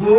2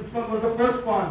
Which one was the first one?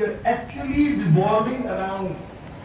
you're actually revolving around,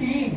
3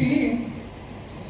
3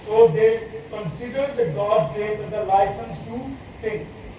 So they considered the God's grace as a license to sin.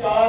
4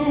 2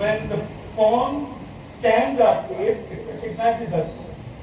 when the phone scans our face it recognizes us।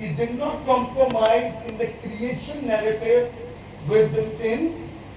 he did not compromise in the creation narrative with the sin।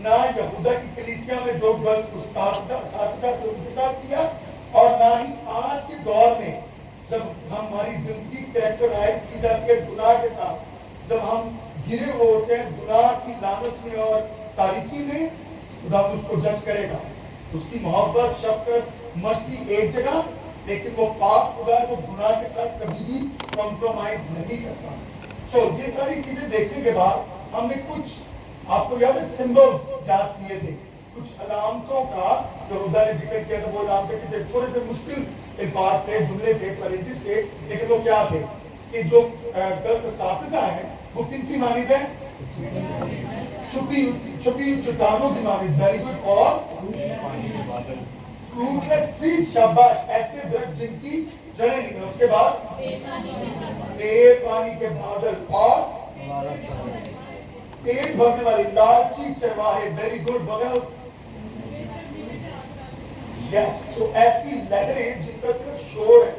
نہ یہودا کی کلیسیا میں جو غلط اساتذہ تھے ان کے ساتھ کیا، اور نہ ہی آج کے دور میں جب ہماری زندگی کریکٹرائز کی جاتی ہے گناہ کے ساتھ، جب ہم گرے ہوئے ہوتے ہیں گناہ کی لعنت میں اور تاریکی میں، خدا اس کو جج کرے گا. اس کی محبت، شفقت، مرسی ایک جگہ، لیکن وہ پاک خدا ہے، وہ گناہ کے ساتھ کبھی بھی کمپرومائز نہیں کرتا. سو یہ ساری چیزیں دیکھنے کے بعد ہم نے کچھ آپ کو یاد ہے سمبلز یاد کیے تھے، کچھ علامتوں کا جو خدا نے ذکر کیا تھا. وہ علامتیں کسے تھوڑے سے مشکل الفاظ تھے، جملے تھے، فریزز تھے، لیکن وہ کیا تھے کہ جو غلط اساتذہ ہیں وہ کن کی مانند ہیں؟ چھپی چٹانوں کی مانند. Very good. اور فروٹلیس ٹریز، شاباش، ایسے درخت جن کی جڑیں نہیں ہیں. اس کے بعد بے پانی کے بادل، اور پیٹ بھرنے والی لالچی چرواہے. Very good. بغلس. یس. سو ایسی لہریں جن کا صرف شور ہے،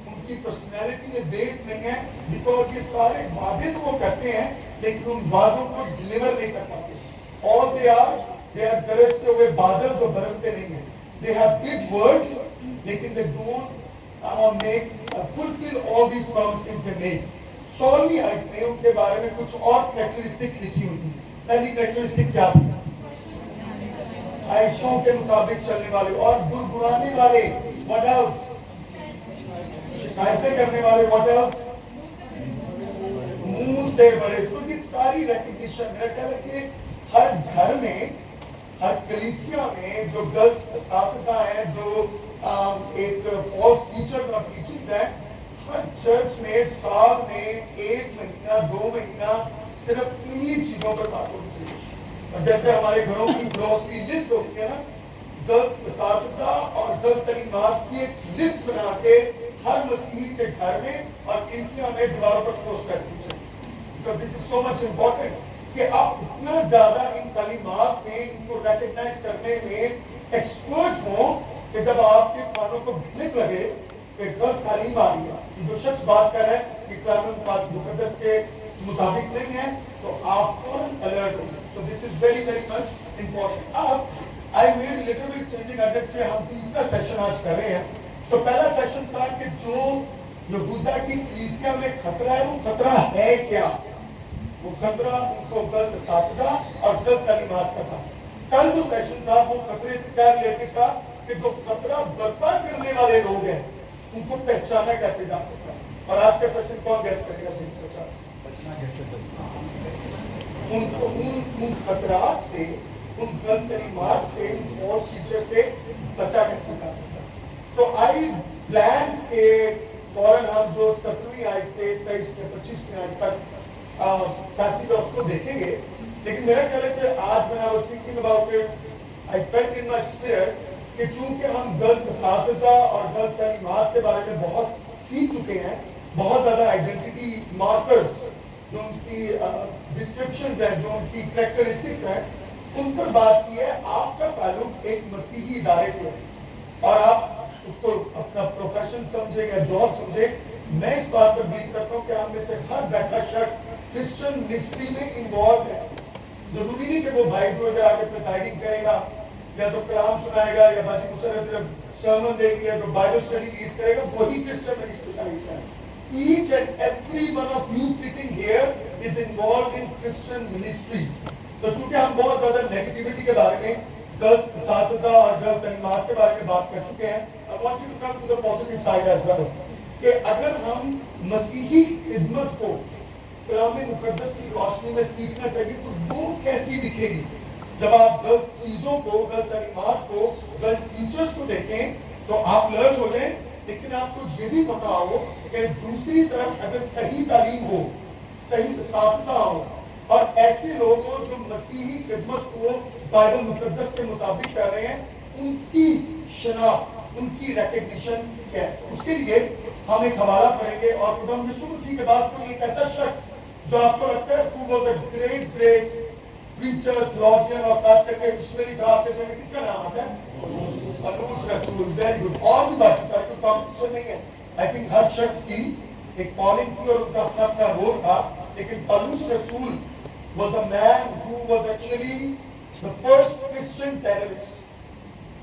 ان کی پرسنالٹی میں ویٹ نہیں ہے، بیکاز یہ سارے وعدے تو وہ کرتے ہیں لیکن ان وعدوں کو ڈیلیور نہیں کر پاتے. All they are گرجتے ہوئے بادل جو برستے نہیں ہیں. They have big words لیکن they don't fulfill all these promises they make. سولہویں آیت میں ان کے بارے میں کچھ اور کریکٹرسٹکس لکھی ہوئی تھی. پہلی کریکٹرسٹک کیا تھی؟ خواہشوں کے مطابق چلنے والے اور گڑگڑانے والے. What else؟ شکایتیں کرنے والے. What else؟ منہ سے بڑے. سو یہ ساری ریکگنیشن میرا خیال ہے کہ ہر گھر میں، ہر کلیسیا میں جو غلط اساتذہ ہیں، جو ایک فالس ٹیچرز اور ٹیچنگز ہیں، ہر چرچ میں سال میں 1 مہینہ 2 مہینہ صرف انہی چیزوں پر بات ہونی چاہیے. اور جیسے ہمارے گھروں کی گروسری لسٹ ہوتی ہے نا، غلط اساتذہ اور غلط تعلیمات کی ایک لسٹ بنا کے ہر مسیحی کے گھر میں اور کلیسیا میں دیواروں پر پوسٹ کرنی چاہیے. Because this is so much important کہ آپ اتنا زیادہ ان تعلیمات میں ان کو ریکگنائز کرنے میں ایکسپرٹ ہوں کہ جب آپ کے کانوں کو بھنک لگے کہ غلط تعلیم آ رہی ہے، کہ جو شخص بات کر رہا ہے کہ کلام مقدس کے مطابق نہیں ہے، تو آپ فوراً الرٹ ہو جائیں. So this is very very much important. اب I made a little bit changing. اگرچہ ہم تیسرا سیشن آج کر رہے ہیں. So پہلا سیشن تھا کہ جو یہودا کی کلیسیا میں خطرہ ہے وہ خطرہ ہے کیا؟ وہ خطرہ ان کو غلط اساتذہ اور غلط تعلیمات کا تھا. کل جو سیشن تھا وہ خطرے سے کیا ریلیٹڈ تھا کہ جو خطرہ برپا کرنے والے لوگ ہیں ان کو پہچانا کیسے جا سکتا ہے. اور آج کا سیشن کون گیس کرے گا صحیح پہچانا ان خطرات سے، ان غلط تعلیمات سے، ان فالس ٹیچر سے بچا کیسے جا سکتا ہے. تو آئی پلان کے فوراً ہم جو 17ویں آیت سے 25ویں آیت تک پیسیج اس کو دیکھیں گے. لیکن میرا خیال ہے کہ آج میں was thinking about it, I felt in my spirit کہ چونکہ ہم غلط اساتذہ اور غلط تعلیمات کے بارے میں بہت سیکھ چکے ہیں، بہت زیادہ آئیڈینٹی مارکرز جو ان کی ڈسکرپشنز ہیں، جو ان کی کریکٹرسٹکس ہیں، ان پر بات کی ہے. آپ کا تعلق ایک مسیحی ادارے سے ہے اور آپ اس کو اپنا پروفیشن سمجھے یا جاب سمجھے. میں اس بات پر بلیو کرتا ہوں کہ ہم میں سے ہر بیٹھا شخص کرسچن منسٹری میں انوالو ہے. ضروری نہیں کہ وہ بھائی جو ادھر آ کے پریسائڈنگ کرے گا یا جو کلام سنائے گا یا باجی مسئلہ صرف سرمن دے گی یا جو بائبل اسٹڈی لیڈ کرے گا وہی کرسچن منسٹری کا حصہ ہے. Each and every one of you sitting here is involved in Christian ministry. تو چونکہ ہم بہت زیادہ نیگیٹیوٹی کے بارے میں، غلط اساتذہ اور غلط تعلیمات کے بارے میں بات کر چکے ہیں. I want you to come to the positive side as well. کہ اگر ہم مسیحی خدمت کو کلام مقدس کی روشنی میں سیکھنا چاہیے تو وہ کیسی دکھے گی؟ جب آپ غلط چیزوں کو، غلط تعلیمات کو، غلط ٹیچرز کو دیکھیں تو آپ لرٹ ہو جائیں. لیکن آپ کو یہ بھی پتا ہو کہ دوسری طرف اگر صحیح تعلیم ہو، صحیح اساتذہ ہو اور ایسے لوگ ہو جو مسیحی خدمت کو بائبل مقدس کے مطابق کر رہے ہیں، ان کی شناخت، ان کی ریکگنیشن کیا ہے. اس کے لیے ہم ایک حوالہ پڑھیں گے اور خدا یسوع مسیح کے بعد کوئی ایک ایسا شخص جو آپ کو لگتا ہے who was a great preacher, theologian اور خاص کر کے مشنری تھا، آپ کے سامنے کس کا نام آتا ہے؟ پولس رسول. Very good. اور بھی باقی سارے کوئی کمپٹیشن نہیں ہے. آئی تھنک ہر شخص کی ایک کالنگ تھی اور ان کا اپنا رول تھا. لیکن پولس رسول was a man who was actually the first Christian terrorist.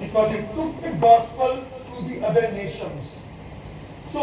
because he took the gospel to the other nations. So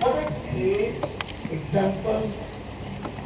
What a great example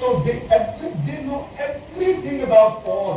So they know everything about Paul.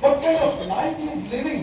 what kind of life he is living।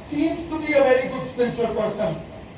seems to be a very good spiritual person,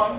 1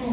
2,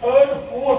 3/4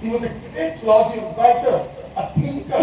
He was a great theologian, writer, a thinker,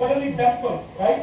What an example, right?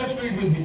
Let's read with me.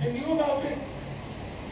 They knew about it.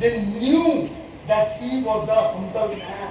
They knew that he was a humble man.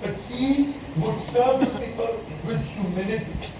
but he would serve his people with humility,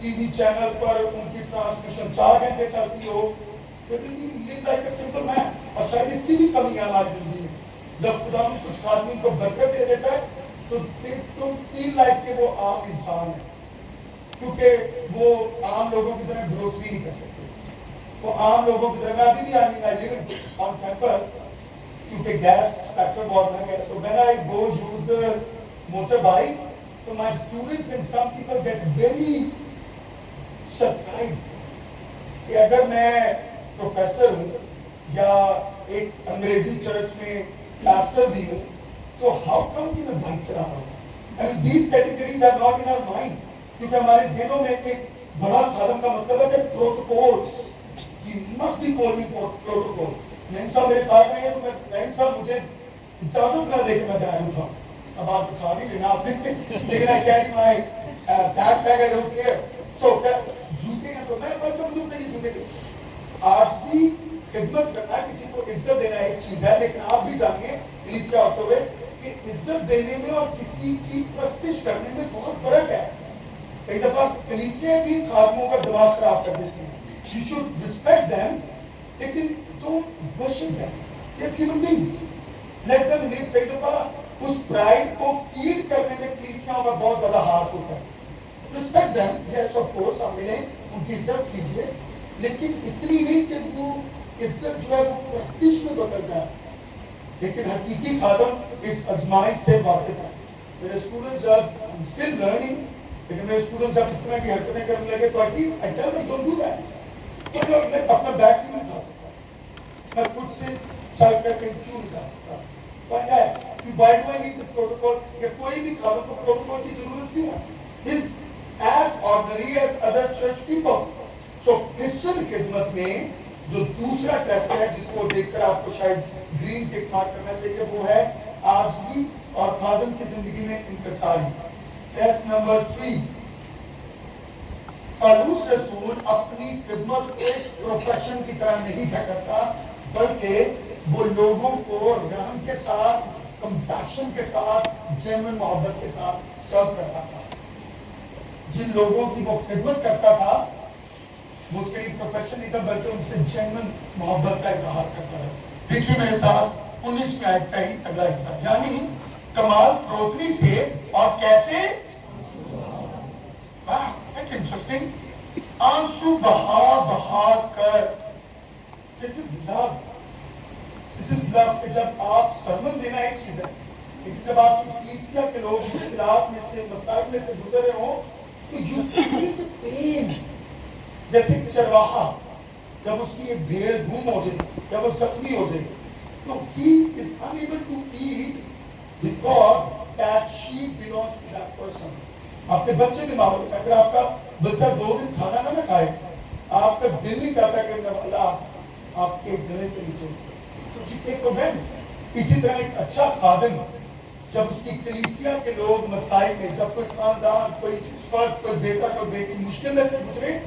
TV channel پر ان کی transmission 4 گھنٹے چلتی ہو. live like a simple man. اور شاید اس کی بھی کمی ہے ہماری زندگی میں. جب خدا کچھ خادمین کو برکت دے دیتا ہے تو تم فیل لائک کہ وہ عام انسان ہے, کیونکہ وہ عام لوگوں کی طرح گروسری نہیں کر سکتے. وہ عام لوگوں کی طرح, میں ابھی بھی I live on campus, کیونکہ گیس پیٹرول بہت مہنگا ہے. So when I go use the motorbike, so my students and some people get very surprised کہ اگر میں پروفیسر ہوں یا ایک انگریزی چرچ میں پاسٹر بھی ہوں تو ہاؤ کم کہ میں بائک چلا رہا ہوں. I mean these categories are not in our mind, کیونکہ ہمارے ذہنوں میں ایک بڑا خادم کا مطلب ہے کہ protocols, you must be following protocol. نعیم صاحب میرے ساتھ آئے ہیں تو نعیم صاحب مجھے اجازت نہ دے کہ میں باہر اٹھاؤں. اب آج اٹھا نہیں لینا آپ نے, لیکن I carry my backpack, I don't care. So جوتے ہیں تو میں سمجھوں کہ یہ جوتے کے عاجزی خدمت کرنا, کسی کو عزت دینا ایک چیز ہے, لیکن آپ بھی جانیں کلیسیا ہوتے ہوئے کہ عزت دینے میں اور کسی کی پرستش کرنے میں بہت فرق ہے. کئی دفعہ کلیسیا بھی خادموں کا دماغ خراب کر دیتے ہیں. You should respect them, لیکن don't worship them. They're human beings. Let them live. کئی دفعہ اس پرائڈ کو فیڈ کرنے میں کلیسیاؤں کا بہت زیادہ ہاتھ ہوتا ہے. Respect them, yes of course, آپ ملیں ان کی عزت کیجئے, لیکن اتنی نہیں کہ وہ عزت جو ہے وہ پرستش میں بدل جائے. لیکن حقیقی خادم اس ازمائش سے واقف ہے. میرے اسٹوڈنٹس جب I'm still learning, لیکن میرے اسٹوڈنٹس جب اس طرح کی حرکتیں کرنے لگے تو I tell them don't do that. میں اپنا بیگ کیوں نہیں اٹھا سکتا, میں خود سے چل کر کے کیوں نہیں جا سکتا. Why do I need the protocol? یا کوئی بھی خادم کو پروٹوکول کی ضرورت کیوں ہے. He's as ordinary as other church people. So Christian خدمت میں جو دوسرا ٹیسٹ ہے جس کو دیکھ کر آپ کو شاید گرین ٹک مارک کرنا چاہیے, وہ ہے عاجزی اور خادم کی زندگی میں انکساری. ٹیسٹ نمبر 3, پالوس رسول اپنی خدمت کو ایک پروفیشن کی طرح نہیں تھا کرتا, بلکہ وہ لوگوں کو رحم کے ساتھ, کمپیشن کے ساتھ, جینوئن محبت کے ساتھ سرو کرتا تھا. جن لوگوں کی وہ خدمت کرتا تھا وہ اس کے لیے پروفیشن نہیں تھا, بلکہ ان سے جینوئن محبت کا اظہار کرتا ہے. دیکھیے میرے ساتھ 19 میں آیت کا ہی اگلا حصہ, یعنی کمال فروتنی سے اور کیسے, that's interesting, آنسو بہا بہا کر. This is love. This is love. کہ جب آپ سرمن دینا ایک چیز ہے, لیکن جب آپ کی کلیسیا کے لوگ مشکلات میں سے, مسائل میں سے گزر رہے ہوں تو you feel the pain. جیسے چرواہا جب اس کی ایک بھیڑ گم ہو جائے, جب وہ زخمی ہو جائے, تو he is unable to eat because that sheep belongs to that person. آپ کے بچے بیمار ہو جائے, اگر آپ کا بچہ 2 دن کھانا نہ کھائے, آپ کا دل نہیں چاہتا کہ اللہ آپ کے گلے سے نیچے تو you take for them. اسی طرح ایک اچھا خادم جب اس کی کلیسیا کے لوگ مسائل میں, جب کوئی خاندان, کوئی فرد, کوئی بیٹا, کوئی بیٹی مشکل میں سے گزرے,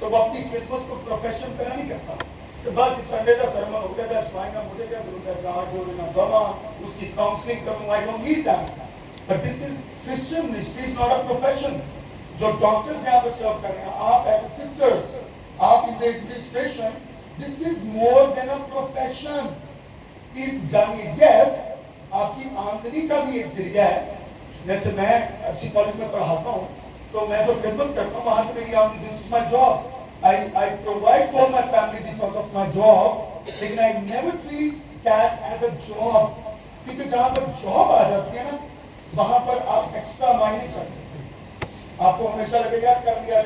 تو وہ اپنی خدمت کو پروفیشن طرح نہیں کرتا. کہ بعد اس سنڈے کا سرمن ہو گیا تھا, اسمائیں گا مجھے کیا ضرورت ہے جہاں کے اور بما اس کی کاؤنسلنگ کروں, I don't need that. But this is Christian ministry is not a profession. جو ڈاکٹرز یہاں پہ سرو کر رہے ہیں, آپ ایز اے سسٹرز, آپ in the administration, this is more than a profession. Please جانیے, yes آپ کی آمدنی کا بھی ایک ذریعہ ہے. جیسے میں اچھی کالج میں پڑھاتا ہوں تو میں جو خدمت کرتا ہوں وہاں سے میری آمدنی, this is my job. I provide for my family because of my job. لیکن I never treat that as a job. کیونکہ جہاں پر جاب آ جاتی ہے نا, وہاں پر آپ ایکسٹرا مائل نہیں چل سکتے. آپ کو ہمیشہ لگے یار کر لیا,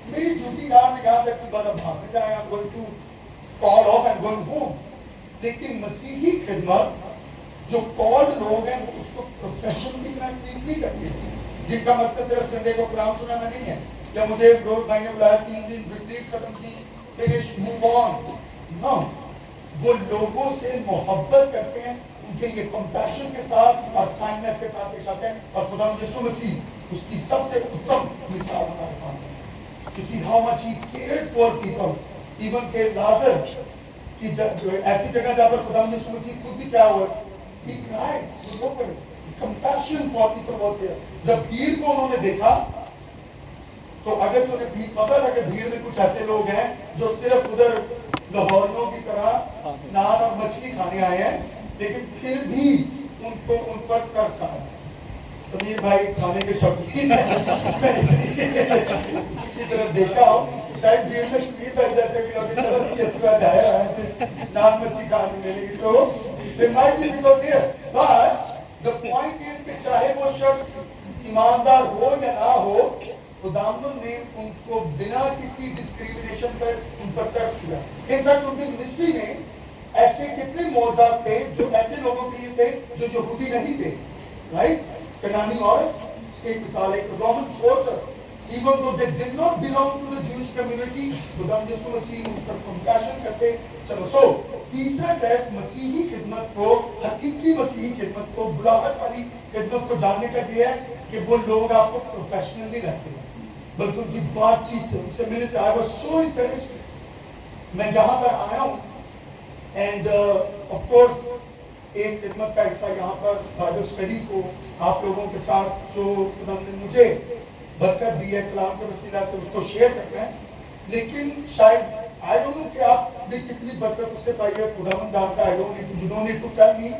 میری ڈیوٹی یہاں سے یہاں تک کی بات اب بھاگنے جائیں, I'm going to call off and going home. لیکن مسیحی خدمت جو کالڈ لوگ ہیں وہ اس کو پروفیشن کی طرح ٹریٹ نہیں کرتے, جن کا مقصد صرف سنڈے کو کلام سنانا نہیں ہے, یا مجھے روز بھائی نے بلایا 3 دن ریٹریٹ ختم کی, فنش موو آن. نو, وہ لوگوں سے محبت کرتے ہیں, ان کے لیے کمپیشن کے ساتھ اور کائنڈنس کے ساتھ پیش آتے ہیں, اور خدا یسوع مسیح اس کی سب سے اتم مثال ہمارے پاس ہے. You see how much he cared for people, even کہ لازر کی ایسی جگہ جہاں پر خدا یسوع مسیح خود بھی کیا ہوا, he cried, he opened. Compassion for people was there. جب بھیڑ کو انہوں نے دیکھا تو اگر جو بھی پتا تھا کہ بھیڑ میں کچھ ایسے لوگ ہیں جو صرف ادھر لاہوریوں کی طرح نان اور مچھلی کھانے آئے ہیں، لیکن پھر بھی ان پر ترس آیا۔ سمیر بھائی کھانے کے شوقین ہیں، میں اس لیے کی طرف دیکھا ہوں، شاید بھیڑ میں سمیر بھائی جیسے بھی لوگ چلو یسوا جائے نان مچھلی کھانے ملے گی، سو there might be people there, but the point is کہ چاہے وہ شخص ایماندار ہو یا نہ ہو، خداوند نے ان کو بنا کسی ڈسکریمنیشن پر ان پر ترس کیا۔ انفیکٹ ان کی منسٹری میں ایسے کتنے معجزات تھے جو ایسے لوگوں کے لیے تھے جو یہودی نہیں تھے، رائٹ؟ کنانی عورت، اس کی ایک مثال ہے، ایک Roman soldier, even though they did not belong to the Jewish community، خداوند یسوع مسیح ان پر کمپیشن کرتے۔ چلو سو تیسرا ٹیسٹ مسیحی خدمت کو، حقیقی مسیحی خدمت کو، بلاغت والی خدمت کو جاننے کا یہ ہے کہ وہ لوگ آپ کو پروفیشنل نہیں رہتے بلکہ ان کی بات چیت سے، ان سے ملنے سے۔ I was so encouraged۔ میں یہاں پر آیا ہوں اینڈ آف کورس ایک خدمت کا حصہ یہاں پر بائبل اسٹڈی کو آپ لوگوں کے ساتھ جو خداوند نے مجھے برکت دی ہے کلام کے وسیلہ سے اس کو شیئر کرتے ہیں، لیکن شاید I don't know کہ آپ نے کتنی برکت اس سے پائی ہے، خداوند جانتا ہے، you don't need to tell me,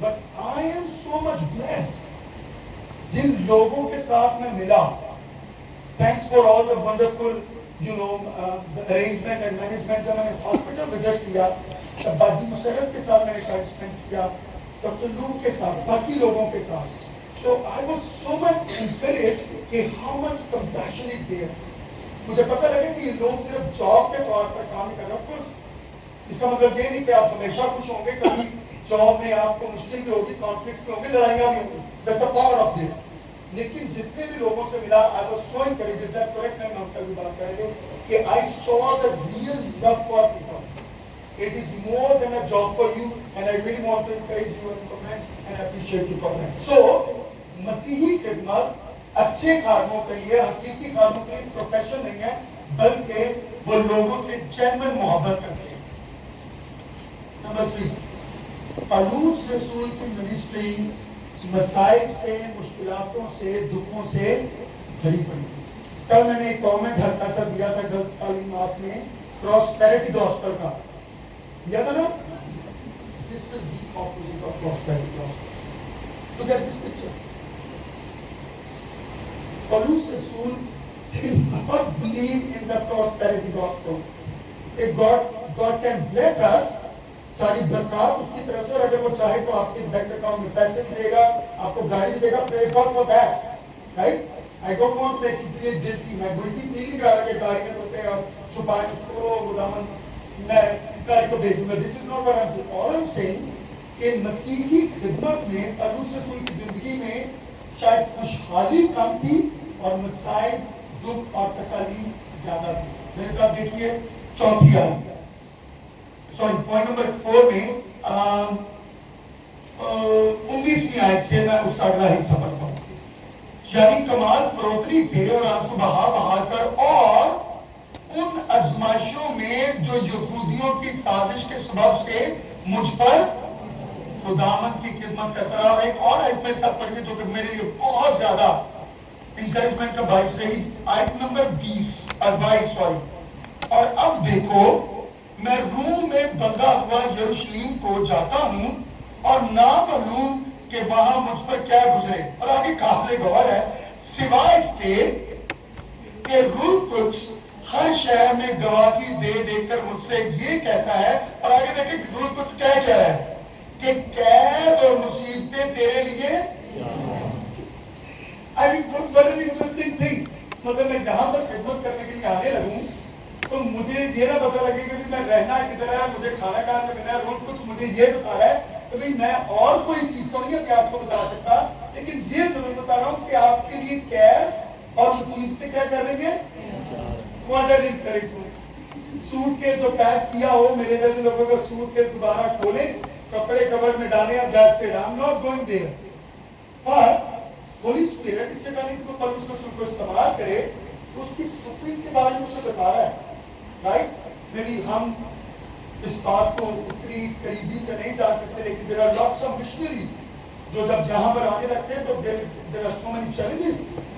but I am so much blessed۔ جن لوگوں کے ساتھ میں ملا، thanks for all the wonderful the arrangement and management۔ جب میں نے ہاسپٹل وزٹ کیا تب باجی مسرت کے ساتھ میں نے ٹائم اسپینڈ کیا، ڈاکٹر لوک کے ساتھ، باقی لوگوں کے ساتھ۔ So I was so much encouraged کہ how much compassion is there۔ مجھے پتہ لگا کہ یہ لوگ صرف جاب کے طور پر کام نہیں کر رہے۔ آف کورس اس کا مطلب یہ نہیں کہ آپ ہمیشہ خوش ہوں گے، کبھی جاب میں آپ کو مشکل بھی ہوگی، کانفلکٹس بھی ہوں گے، لڑائیاں بھی ہوں گی، that's a part of this. لیکن جتنے بھی لوگوں سے ملا I was so encouraged، is that correct؟ میں آپ کا بھی بات کر رہے تھے کہ I saw the real love for people۔ It is more than a job for you and I really want to encourage you and comment and appreciate you for that۔ So مسیحی خدمت اچھے کاموں کے لیے، حقیقی کاموں کے لیے پروفیشن نہیں ہے، بلکہ وہ لوگوں سے جینوئن محبت کرتے ہیں۔ نمبر 3، پالوس رسول کی منسٹری مسائل سے، مشکلاتوں سے، دکھوں سے بھری پڑی۔ کل میں نے ایک کامنٹ ہلکا سا دیا تھا غلط تعلیمات میں پراسپیرٹی گاسپل کا، دیا تھا نا؟ This is the opposite of prosperity gospel۔ Look at this picture۔ پالوس رسول did not believe in the prosperity gospel کہ God can bless us، ساری برکات اس کی طرف سے، اور اگر وہ چاہے تو آپ کے بینک اکاؤنٹ میں پیسے بھی دے گا، آپ کو گاڑی بھی دے گا۔ Praise God for that، right؟ I don't want to make you feel guilty۔ میں guilty feel نہیں کر رہا کہ گاڑیاں ہوتے ہیں آپ چھپائیں اس کو، خداوند میں اس گاڑی کو بھیجوں گا۔ This is not what I'm saying۔ All I'm saying کہ مسیحی خدمت میں پالوس رسول کی زندگی میں شاید خوشحالی کم تھی اور مسائل، دکھ اور تکالیف زیادہ تھی۔ میرے ساتھ دیکھیے چوتھی آیت، سوری پوائنٹ نمبر 4 میں 19ویں آیت سے میں اس کا اگلا حصہ پڑھتا ہوں۔ یعنی کمال فروتنی سے اور آنسو بہا بہا کر اور ان آزمائشوں میں جو یہودیوں کی سازش کے سبب سے مجھ پر خداوند کی خدمت کرتا رہا۔ ایک اور آیت میں ساتھ پڑھیے جو کہ میرے لیے بہت زیادہ انکریجمنٹ کا باعث رہی، آیت نمبر 22 اور اب دیکھو میں روم میں بندھا ہوا یروشلیم کو جاتا ہوں اور نہ معلوم کہ وہاں مجھ پر کیا گزرے۔ اور آگے قابل غور ہے، سوائے اس کے کہ روح القدس ہر شہر میں گواہی دے دے کر مجھ سے یہ کہتا ہے، اور آگے دیکھیں روح القدس کیا کہہ رہا ہے کہ قید اور مصیبتیں تیرے لیے۔ I think what an interesting thing۔ مطلب میں جہاں پر خدمت کرنے کے لیے آنے لگوں تو مجھے یہ نہ پتا لگے کہ میں رہنا کدھر ہے، مجھے کھانا کہاں سے ملنا ہے۔ روح کچھ مجھے یہ بتا رہا ہے کہ بھئی میں اور کوئی چیز تو نہیں ہے کہ آپ کو بتا سکتا، لیکن یہ ضرور بتا رہا ہوں کہ آپ کے لیے قید اور مصیبتیں کیا کر رہی ہیں۔ What an encouragement۔ Suitcase جو پیک کیا ہو، میرے جیسے لوگوں کا سوٹ کیس دوبارہ کھولیں، کپڑے کور میں ڈالیں، that's it، I'm not going there۔ پر ہولی اسپرٹ اس سے پہلے کہ وہ پالوس رسول کو استعمال کرے، اس کی سفرنگ کے بارے میں اسے بتا رہا ہے، رائٹ؟ میں بھی ہم اس بات کو اتنی قریبی سے نہیں جان سکتے، لیکن there are lots of missionaries جو جب یہاں پر آنے لگتے ہیں تو there are so many challenges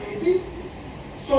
crazy? So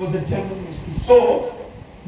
was a genuine ministry. So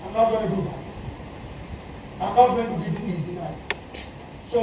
I'm not going to do that. I'm not going to give you easy life. So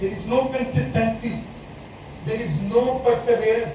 There is no consistency, there is no perseverance,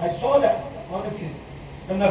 I saw that honestly. When my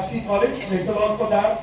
FC College, praise the Lord for that,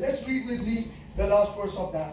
Let's read with me the last verse of that.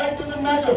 it doesn't matter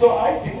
So I think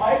5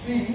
3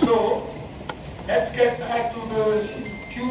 So let's get back to the few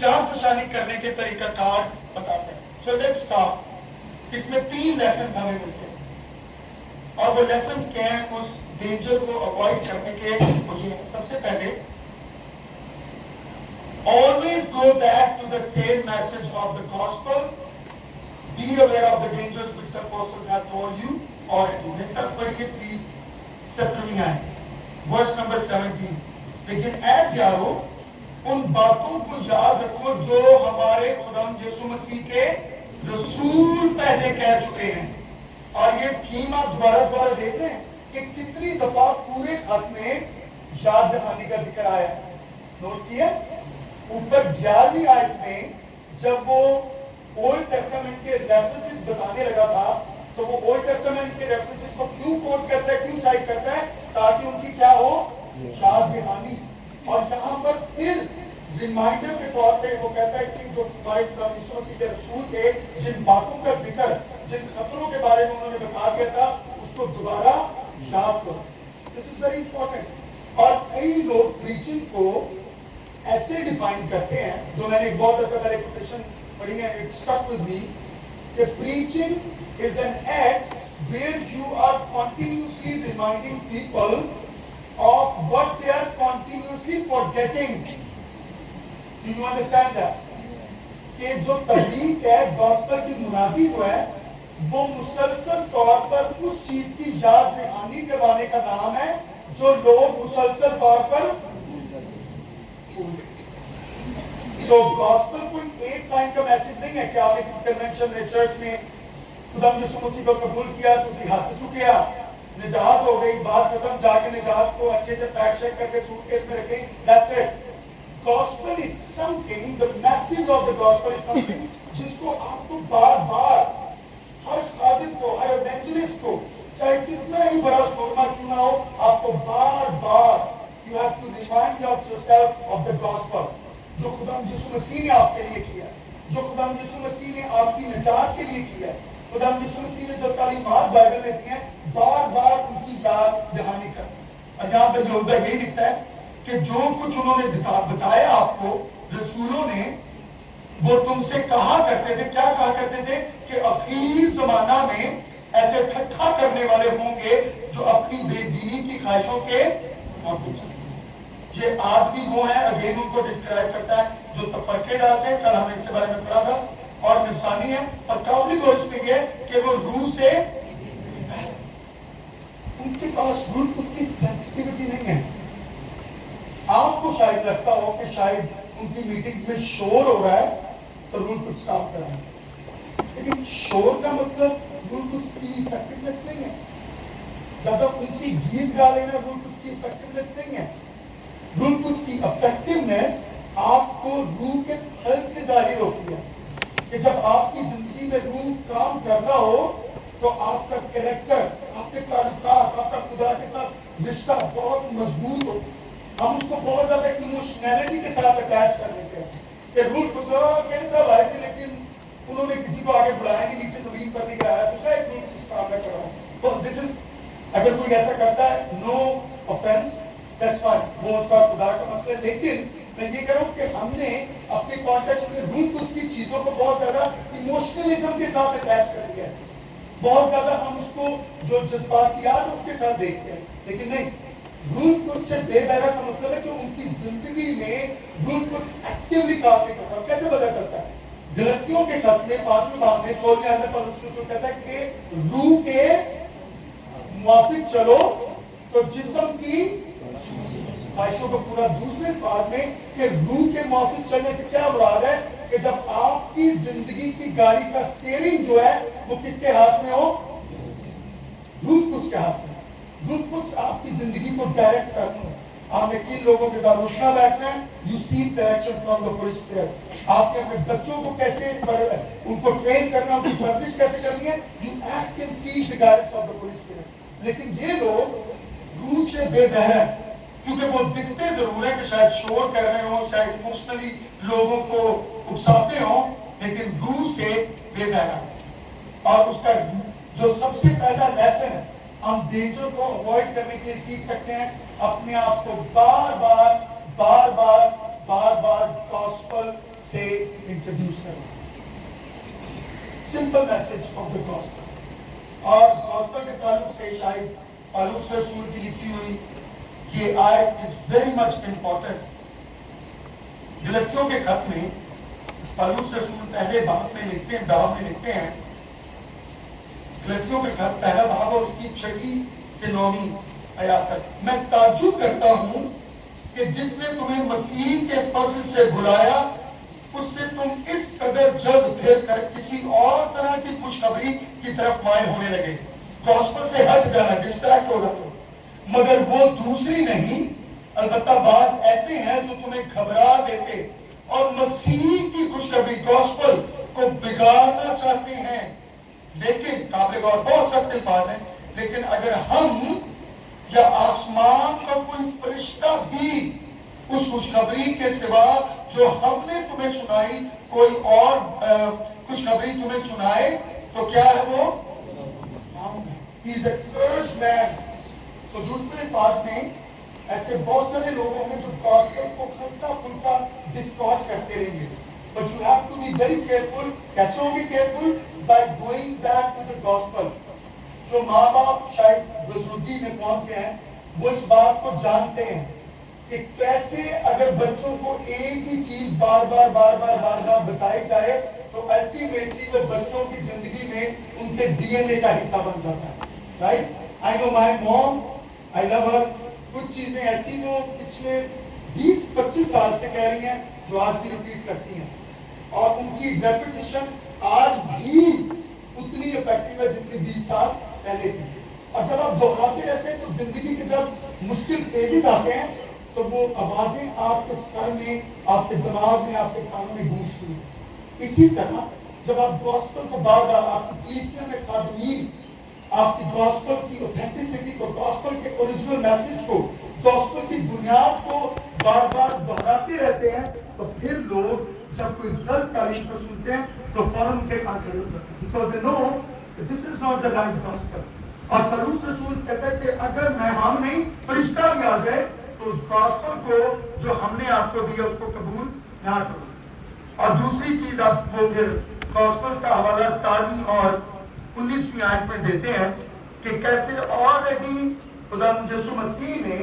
جان پہچانی کرنے کے طریقہ کار بتاتے ہیں. So let's start. اس میں 3 lesson ہمیں ملتے ہیں اور وہ لیسنز کیا ہیں اس ڈینجر کو اوائڈ کرنے کے. وہ یہ ہیں سب سے پہلے always go back to the same message of the gospel. Be aware of the dangers which the apostles have told you already. میرے ساتھ پڑھیے پلیز 79 verse number 17. لیکن اے پیارو ان باتوں کو یاد رکھو جو ہمارے خدام یسوع مسیح کے رسول پہلے کہہ چکے ہیں. اور یہ تھیم آپ دوبارہ دیکھ رہے ہیں کہ کتنی دفعہ پورے خط میں یاد دہانی کا ذکر آیا. نوٹ کیا اوپر 11ویں آیت میں جب وہ اولڈ ٹیسٹامنٹ کے ریفرنسز بتانے لگا تھا تو وہ اولڈ ٹیسٹامنٹ کے ریفرنسز کو کیوں کوٹ کرتا ہے, کیوں سائٹ کرتا ہے؟ تاکہ ان کی کیا ہو, یاد دہانی. اور یہاں پر پھر ریمائنڈر کے طور پہ وہ کہتا ہے کہ جو ہمارے خدا یسوع مسیح کے رسول تھے جن باتوں کا ذکر, جن خطروں کے بارے میں انہوں نے بتا دیا تھا, اس کو دوبارہ یاد کرو. دس از ویری امپورٹنٹ. اور کئی لوگ پریچنگ کو ایسے ڈیفائن کرتے ہیں, جو میں نے ایک بہت ایسا پہلے کوٹیشن پڑھی ہے, اٹ اسٹک ود می, کہ preaching is an act where you are continuously reminding people of what they are continuously forgetting. Do you understand that? کہ جو تبلیغ ہے, گاسپل کی منادی جو ہے, وہ مسلسل طور پر اس چیز کی یاد دہانی کروانے کا نام ہے جو لوگ مسلسل طور پر. سو گاسپل کوئی ایک ٹائم کا میسج نہیں ہے کہ آپ نے کسی کنونشن میں, چرچ میں خدا یسوع مسیح کو قبول کیا تو اسی ہاتھ سے چکیا, نجات ہو گئی, بات ختم, جا کے نجات کو اچھے سے پیک شیک کر کے سوٹ کیس میں رکھیں, that's it. Gospel is something, the message of the gospel is something جس کو آپ کو بار بار ہر خادم کو, ہر ایونجلسٹ کو, چاہے کتنا ہی بڑا سورما کیوں نہ ہو, آپ کو بار بار you have to remind yourself of the gospel. جو خدا یسوع مسیح نے آپ کے لیے کیا, جو خدا یسوع مسیح نے آپ کی نجات کے لیے کیا, خدا یسوع مسیح نے جو تعلیمات بائبل میں دی ہیں, بار بار ان کی یاد دہانی کرنا. اور یہاں پہ یہودا یہی لکھتا ہے کہ جو کچھ انہوں نے بتایا آپ کو رسولوں نے, وہ تم سے کہا کرتے تھے. کیا کہا کرتے تھے؟ کہ اخیر زمانہ میں ایسے ٹھٹھا کرنے والے ہوں گے جو اپنی بے دینی کی خواہشوں کے محفوظ ہیں. یہ آدمی وہ ہیں, اگین ان کو ڈسکرائب کرتا ہے جو تفرقے ڈالتے ہیں, کل ہم نے اس کے بارے میں پڑھا تھا, اور نفسانی ہے. اور قابل غور اس میں یہ کہ وہ روح سے, ان کے پاس روح کچھ کی سینسٹیوٹی نہیں ہے. آپ کو شاید لگتا ہو کہ شاید ان کی میٹنگز میں شور ہو رہا ہے تو روح کچھ کام کر رہا ہے, لیکن شور کا مطلب روح کچھ کی افیکٹونیس نہیں ہے. زیادہ اونچی گیت گا لینا روح کچھ کی افیکٹونیس نہیں ہے. روح کچھ کی افیکٹونیس آپ کو روح کے پھل سے ظاہر ہوتی ہے کہ جب آپ کی زندگی میں روح کام کر رہا ہو تو آپ کا کریکٹر, آپ کے تعلقات, آپ کا خدا کے ساتھ رشتہ بہت مضبوط ہو. ہم اس کو بہت زیادہ ایموشنالٹی کے ساتھ اٹیچ کر لیتے ہیں کہ روح کچھ میرے ساتھ آئے تھے لیکن انہوں نے کسی کو آگے بلایا نہیں, نیچے زمین پر نہیں گرایا, تو شاید روح کس کام میں کر رہا ہوں. اگر کوئی ایسا کرتا ہے, نو آفینس, that's fine, وہ اس کا خدا کا مسئلہ ہے. لیکن میں یہ کہہ رہا ہوں کہ ہم نے اپنے کانٹیکسٹ میں روح کچھ کی چیزوں کو بہت زیادہ ایموشنلزم کے ساتھ اٹیچ کر دیا ہے. بہت زیادہ ہم اس کو جو جذباتیات اس کے ساتھ دیکھتے ہیں, لیکن نہیں. روح کچھ سے بے بہرا کا مطلب ہے کہ ان کی زندگی میں روح کچھ ایکٹیولی کام نہیں کر رہا. کیسے پتا چلتا ہے؟ غلطیوں کے خط میں 5ویں باب میں 16 آیت میں پولس رسول کہتا ہے کہ روح کے موافق چلو تو جسم کی خواہشوں کو پورا. دوسرے الفاظ میں کہ روح کے موافق چلنے سے کیا مراد ہے کہ جب آپ کی زندگی کی گاڑی کا سٹیئرنگ جو ہے وہ کس کے ہاتھ میں ہو؟ روح کچھ کے ہاتھ میں. روح کچھ آپ کی زندگی کو ڈائریکٹ کرنا ہے. آپ نے کن لوگوں کے ساتھ اٹھنا بیٹھنا ہے, you seek direction from the Holy Spirit. آپ نے اپنے بچوں کو کیسے ان کو ٹرین کرنا, ان کی پرورش کیسے کرنی ہے, you ask and seek the guidance of the Holy Spirit. لیکن یہ لوگ روح سے بے بہرا ہیں, کیونکہ وہ دکھتے ضرور ہیں کہ شاید شور کر رہے ہوں, شاید ایموشنلی لوگوں کو اکساتے ہوں, لیکن روح سے بے بہرا. اور اس کا جو سب سے پہلا لیسن ہے, ہم ڈینجر کو اوائڈ کرنے کے لیے سیکھ سکتے ہیں اپنے آپ کو بار بار گاسپل سے انٹروڈیوس کرنا. Simple message of the gospel. اور گاسپل کے تعلق سے شاید پالوس رسول کی لکھی ہوئی یہ آیت از ویری مچ امپورٹنٹ. غلطیوں کے خط میں پالوس رسول پہلے باب میں لکھتے ہیں غلطیوں کے خط پہلا باب اور اس کی 6 سے 9 آیات تک. میں تعجب کرتا ہوں کہ جس نے تمہیں مسیح کے فضل سے بلایا اس سے تم اس قدر جلد پھر کر کسی اور طرح کی خوشخبری کی طرف مائل ہونے لگے. گاسپل سے ہٹ جانا، ڈسٹریکٹ ہو جاتے. مگر وہ دوسری نہیں، البتہ بعض ایسے ہیں جو تمہیں گھبرا دیتے اور مسیح کی خوشخبری گاسپل کو بگاڑنا چاہتے ہیں. لیکن قابل غور بہت سخت الفاظ ہیں، لیکن اگر ہم یا آسمان کا کوئی فرشتہ بھی اس خوشخبری کے سوا جو ہم نے تمہیں سنائی کوئی اور خوشخبری تمہیں سنائے تو کیا ہے وہ؟ He is a cursed man. So دوسرے الفاظ میں ایسے بہت سارے لوگ ہوں گے جو گاسپل کو پھلتا پھلتا ڈسٹارٹ کرتے رہیں گے. But you have to be very careful. کیسے ہوں گے careful? By going back to the gospel. جو ماں باپ شاید بزرگی میں پہنچ گئے ہیں وہ اس بات کو جانتے ہیں کہ کیسے اگر بچوں کو ایک ہی چیز بار بار بتائی جائے تو الٹیمیٹلی وہ بچوں کی زندگی میں ان کے ڈی این اے کا حصہ بن جاتا ہے. رائٹ؟ آئی نو مائی موم، آئی لو ہر. کچھ چیزیں ایسی جو پچھلے 20-25 سال سے کہہ رہی ہیں جو آج بھی ریپیٹ کرتی ہیں اور ان کی ریپیٹیشن آج بھی اتنی افیکٹو ہے جتنی 20 سال پہلے تھی. اور جب آپ دہراتے رہتے ہیں تو زندگی کے جب مشکل فیزز آتے ہیں تو وہ آوازیں آپ کے سر میں، آپ کے دماغ میں، آپ کے کانوں میں گونجتی ہیں. اسی طرح جب آپ گاسپل کو بار بار آپ کی کلیسیا میں خادمین آپ کی گاسپل کی اوتھینٹسٹی کو، گاسپل کے اوریجنل میسج کو، گاسپل کی بنیاد کو بار بار دہراتے رہتے ہیں تو پھر لوگ جب کوئی غلط تعلیم کو سنتے ہیں تو فوراً ان کے کان کھڑے ہو جاتے ہیں. Because they know that this is not the right gospel. اور پولس رسول کہتا ہے کہ اگر میں ہم نہیں فرشتہ بھی آ جائے تو اس گاسپل کو جو ہم نے آپ کو دیا اس کو قبول نہ کرو. اور دوسری چیز آپ وہ پھر گاسپل کا حوالہ 17 اور 19ویں آیت میں دیتے ہیں کہ کیسے آلریڈی خدا یسوع مسیح نے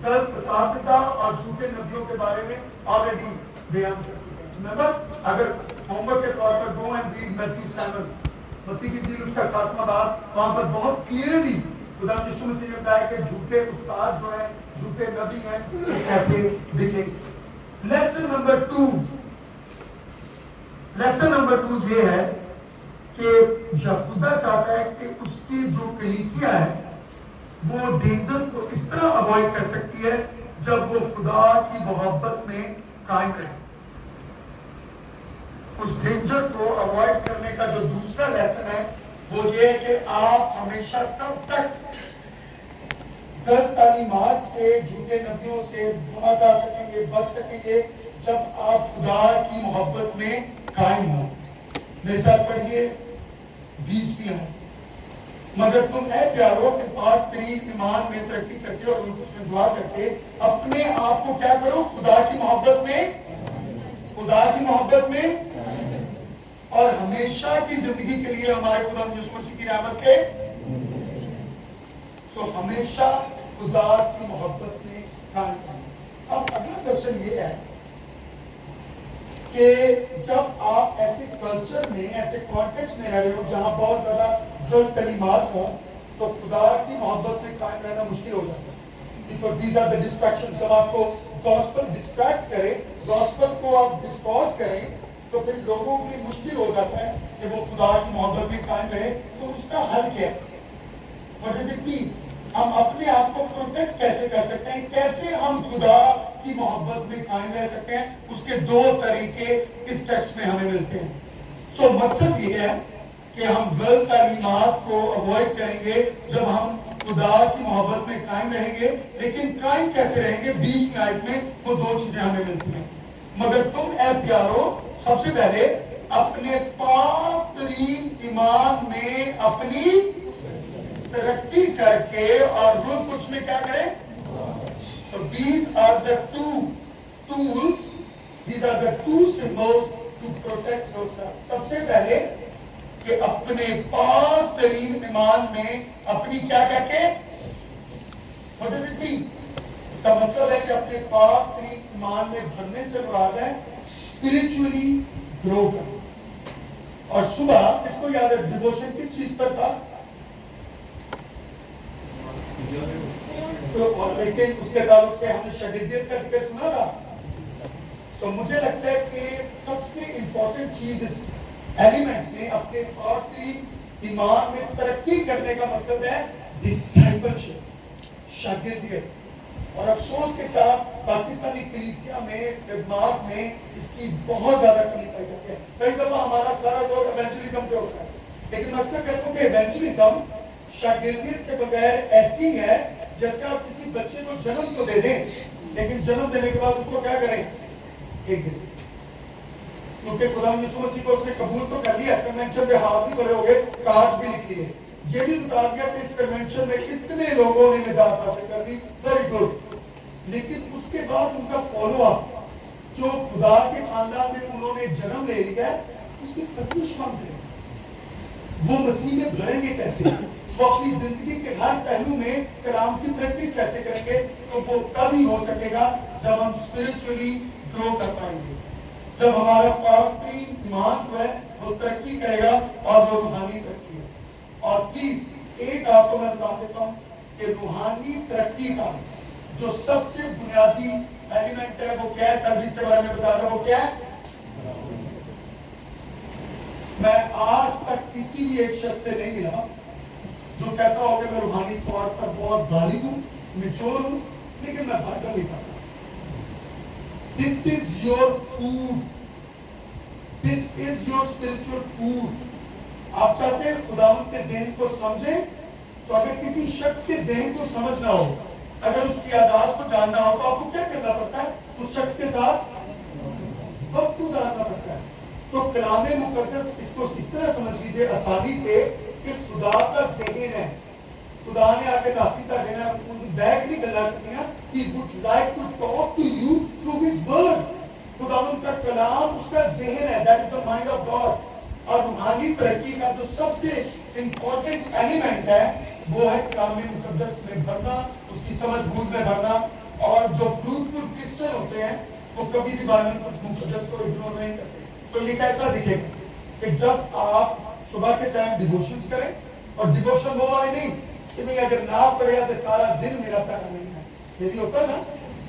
غلط اساتذہ اور جھوٹے نبیوں کے بارے میں آلریڈی بیان کر چکے ہیں. Remember, اگر ہوم ورک کے طور پر go and read Matthew 7 متی کی انجیل اس کا 7واں باب، وہاں پر بہت کلیئرلی خدا یسوع مسیح نے بتایا کہ جھوٹے استاد جو ہیں، جھوٹے نبی ہیں، وہ کیسے دکھیں. لیسن نمبر 2 یہ ہے کہ خدا چاہتا ہے کہ اس کی جو کلیسیا ہے وہ ڈینجر کو اس طرح اوائڈ کر سکتی ہے جب وہ خدا کی محبت میں قائم رہے. اس ڈینجر کو اوائڈ کرنے کا جو دوسرا لیسن ہے وہ یہ ہے کہ آپ ہمیشہ تب تک غلط تعلیمات سے، جھوٹے نبیوں سے باز آ سکیں گے، بچ سکیں گے جب آپ خدا کی محبت میں قائم ہوں. میرے ساتھ پڑھیے 20ویں آیت. مگر تم اے پیارو کہ پاک ترین ایمان میں ترقی کرتے اور اس میں دعا کرتے اپنے آپ کو کیا کرو؟ خدا کی محبت میں اور ہمیشہ کی زندگی کے لیے ہمارے خدا یسوع مسیح کی رحمت کے ہمیشہ خدا کی محبت میں قائم کرنا. اب اگلا کوشچن یہ ہے کہ جب آپ ایسے کلچر میں، ایسے کانٹیکس میں رہ رہے ہو جہاں بہت زیادہ غلط تعلیمات ہوں تو خدا کی محبت میں قائم رہنا مشکل ہو جاتا ہے. Because these are the distractions. جب آپ کو گاسپل ڈسٹریکٹ کرے، گاسپل کو آپ ڈسٹارٹ کریں تو پھر لوگوں کے لیے مشکل ہو جاتا ہے کہ وہ خدا کی محبت میں قائم رہے. تو اس کا حل کیا ہے؟ What does it mean? ہم اپنے آپ کو پروٹیکٹ کیسے کر سکتے ہیں؟ کیسے ہم خدا کی محبت میں قائم رہ سکتے ہیں؟ اس کے 2 طریقے اس ٹیکسٹ میں ہمیں ملتے ہیں. مقصد یہ ہے کہ ہم غلط تعلیمات کو اوائڈ کریں گے جب ہم خدا کی محبت میں قائم رہیں گے. لیکن قائم کیسے رہیں گے؟ 20ویں آیت میں وہ 2 چیزیں ہمیں ملتی ہیں. مگر تم اے پیارو، سب سے پہلے اپنے پاک ترین ایمان میں اپنی ترقی کر کے اور روح قدس میں کیا کریں؟ So these are the 2 tools These are the two symbols to protect yourself. سب سے پہلے کہ اپنے پاک ترین ایمان میں اپنی کیا کہتے ہیں؟ What does it mean? اس کا مطلب ہے کہ اپنے پاک ترین ایمان میں بڑھنے سے مراد ہے spiritually grow کرنا. اور صبح اس کو یاد ہے ڈیووشن کس چیز پر تھا؟ تو اور لیکن اس کے تعلق سے ہم نے شاگردیت کا ذکر سنا تھا. سو مجھے لگتا ہے کہ سب سے امپورٹنٹ چیز اس ایلیمنٹ میں اپنے پاک ترین ایمان میں ترقی کرنے کا مطلب ہے ڈسائپلشپ، شاگردیت. اور افسوس کے ساتھ پاکستانی کلیسیا میں خدمات میں اس کی بہت زیادہ کمی پائی جاتی ہے. کئی دفعہ ہمارا سارا زور ایونجلزم پہ ہوتا ہے، لیکن میں اکثر کہتا ہوں کہ ایونجلزم شاگردیت کے بغیر ایسی ہے جیسے آپ کسی بچے کو جنم تو دے دیں لیکن جنم دینے کے بعد اس کو کیا کریں؟ ایک دن. کیونکہ خدا یسوع مسیح کو اس نے قبول تو کر لیا، کنونشن پہ ہاتھ بھی کھڑے ہو گئے، کارڈ بھی لکھ لیے، یہ بھی بتا دیا کہ اس کنونشن میں اتنے لوگوں نے نجات حاصل کر لی، ویری گڈ. لیکن اس کے بعد ان کا فالو اپ جو خدا کے خاندان میں انہوں نے جنم لے لیا ہے اس کی پرورش کون کرے گا؟ وہ مسیح میں بڑھیں گے کیسے؟ وہ اپنی زندگی کے ہر پہلو میں کلام کی پریکٹس کیسے کریں گے؟ تو وہ تب ہی ہو سکے گا جب ہم اسپرچولی گرو کر پائیں گے، جب ہمارا پاک ترین ایمان جو ہے وہ ترقی کرے گا اور وہ روحانی ترقی ہے. اور پلیز ایک آپ کو میں بتا دیتا ہوں کہ روحانی ترقی کا جو سب سے بنیادی ایلیمنٹ ہے وہ کیا ہے؟ تربیت کے بارے میں بتا رہا ہوں، وہ کیا ہے؟ میں آج تک کسی بھی ایک شخص سے نہیں ملا جو کہتا ہو کہ میں روحانی طور پر بہت بالغ ہوں، میچور ہوں، لیکن میں بائبل نہیں پڑھتا. This is your food. This is your spiritual food. آپ چاہتے ہیں خداوند کے ذہن کو سمجھیں تو اگر کسی شخص کے ذہن کو سمجھنا ہو، اگر اس کی عادات کو جاننا ہو تو آپ کو کیا کرنا پڑتا ہے؟ اس شخص کے ساتھ وقت گزارنا پڑتا ہے. تو کلام مقدس اس کو اس طرح سمجھ لیجئے آسانی سے کہ خدا کا ذہن ہے. خدا نے آ کے راتھی کا دینا مجھے بیگ نہیں گلا کرنیا. He would like to talk to you through his word. خداوند کا کلام اس کا ذہن ہے. That is the mind of God. اور روحانی ترقی کا جو سب سے امپورٹنٹ ایلیمنٹ ہے وہ ہے کلام مقدس میں بڑھنا، اس کی سمجھ بوجھ میں بڑھنا. اور جو فروٹفل کرسچن ہوتے ہیں وہ کبھی بھی بائبل مقدس کو اگنور نہیں کرتے. سو یہ کیسا دکھے گا کہ جب آپ صبح کے ٹائم ڈیووشنز کریں، اور ڈیووشن وہ والے نہیں کہ بھئی اگر نہ پڑھے تو سارا دن میرا پیدا نہیں ہے. یہ بھی ہوتا نا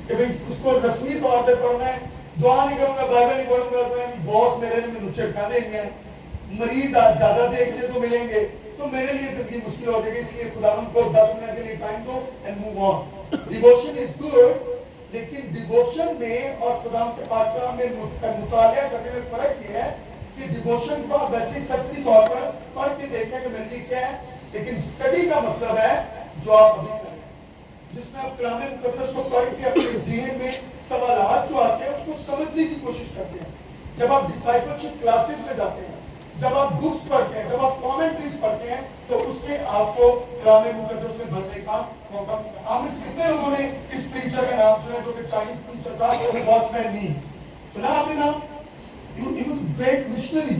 کہ بھئی اس کو رسمی طور پہ پڑھنا ہے، دعا نہیں کروں گا، بائبل نہیں پڑھوں گا تو یعنی باس میرے نے مجھے چڑکا دیں گے، مریض آج زیادہ دیکھنے کو ملیں گے، سو میرے لیے زندگی مشکل ہو جائے گی. اس لیے خداوند کو 10 منٹ کے لیے ٹائم دو and move on. Devotion is good, لیکن ڈیووشن میں اور خداوند کے پاک کلام میں مطالعہ کرنے میں فرق یہ ہے کہ ڈیووشن کو آپ ویسے سرسری طور پر پڑھ کے دیکھیں کہ میرے لیے کیا ہے، لیکن اسٹڈی کا مطلب ہے جو آپ ابھی کریں، جس میں آپ کلام مقدس کو پڑھ کے اپنے ذہن میں سوالات جو آتے ہیں اس کو سمجھنے کی کوشش کرتے ہیں. جب آپ ڈسائپلشپ کلاسز میں جاتے ہیں، جب آپ بکس پڑھتے ہیں، جب آپ کامنٹریز پڑھتے ہیں تو اس سے آپ کو کلام مقدس میں بڑھنے کا موقع ملتا ہے. آپ میں سے کتنے لوگوں نے اس پریچر کا نام سنا جو کہ چائنیز پریچر تھا، واچ مین نی؟ سنا آپ نے نام؟ He was a great missionary.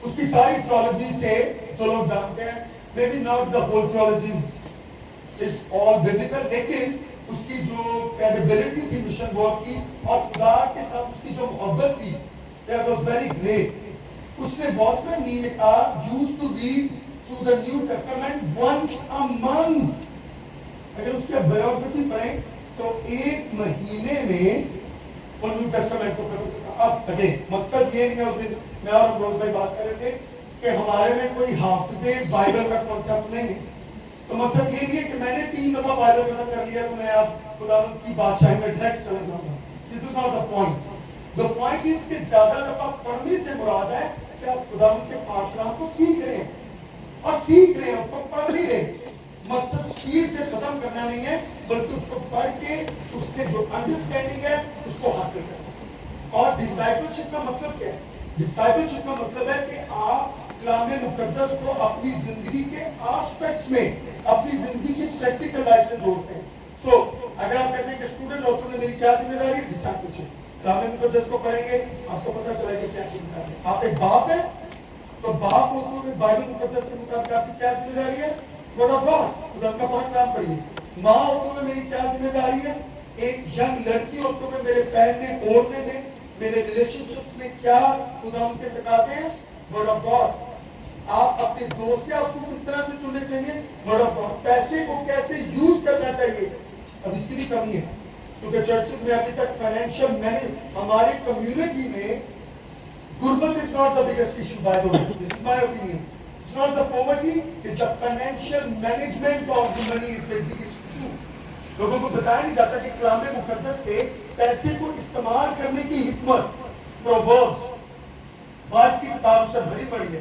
اس کی ساری تھیولوجی سے جو لوگ جانتے ہیں، maybe not the whole theology is all biblical، لیکن اس کی جو credibility تھی مشن ورک کی اور خدا کے ساتھ اس کی جو محبت تھی، that was very great. اس نے واچ مین نی لکھا used to read through the New Testament once a month. اگر اس کی بایوگرافی پڑھیں تو ایک مہینے میں وہ نیو ٹیسٹمنٹ کو ختم کرتا. اب اگین مقصد یہ نہیں ہے، اس دن میں اور امروز بھائی بات کر رہے تھے کہ ہمارے میں کوئی حافظ بائبل کا کانسیپٹ نہیں ہے. تو مقصد یہ نہیں ہے کہ میں نے 3 دفعہ بائبل ختم کر لیا تو میں اب خداوند کی بادشاہی میں ڈائریکٹ چلا جاؤں گا. This is not the point. The point is کہ زیادہ دفعہ پڑھنے سے مراد ہے کہ آپ خداوند کے پاک کلام کو سیکھ رہے ہیں، اور سیکھ رہے ہیں، اس کو پڑھ نہیں رہے. مقصد سپیڈ سے ختم کرنا نہیں ہے بلکہ اس کو پڑھ کے اس سے جو انڈرسٹینڈنگ ہے اس کو حاصل کرنا. اور ڈسائپلشپ کا مطلب کیا ہے؟ ڈسائپلشپ کا مطلب ہے کہ آپ کلام مقدس کو اپنی زندگی کے آسپیکٹس میں، اپنی زندگی کی پریکٹیکل لائف سے جوڑتے ہیں. سو اگر آپ کہتے ہیں کہ اسٹوڈنٹ ہو تو میری کیا ذمہ داری ہے؟ ڈسائپلشپ. کلام مقدس کو پڑھیں گے آپ کو پتہ چلے گا کیا ذمہ داری ہے. آپ ایک باپ ہیں تو باپ ہوتے ہوئے بائبل مقدس کے مطابق آپ کی کیا ذمہ داری ہے؟ ورڈ آف گاڈ، خدا کا پاک کلام پڑھیے. ماں ہوتے ہوئے میری کیا ذمہ داری ہے؟ ایک ینگ لڑکی ہوتے ہوئے میرے پہننے اوڑھنے میں، میرے ریلیشن شپس میں کیا خدا کے تقاضے ہیں؟ Word of God. آپ اپنے دوست آپ کو کس طرح سے چننے چاہیے؟ Word of God. پیسے کو کیسے یوز کرنا چاہیے؟ اب اس کی بھی کمی ہے کیونکہ چرچز میں ابھی تک فائنینشیل مینج ہماری کمیونٹی میں غربت is not the biggest issue, by the way. This is my opinion. It's not the poverty, it's the financial management of the money is the biggest issue. لوگوں کو بتایا نہیں جاتا کہ کلام مقدس سے پیسے کو استعمال کرنے کی حکمت، پرووربس، واعظ کی کتاب سے بھری پڑی ہے.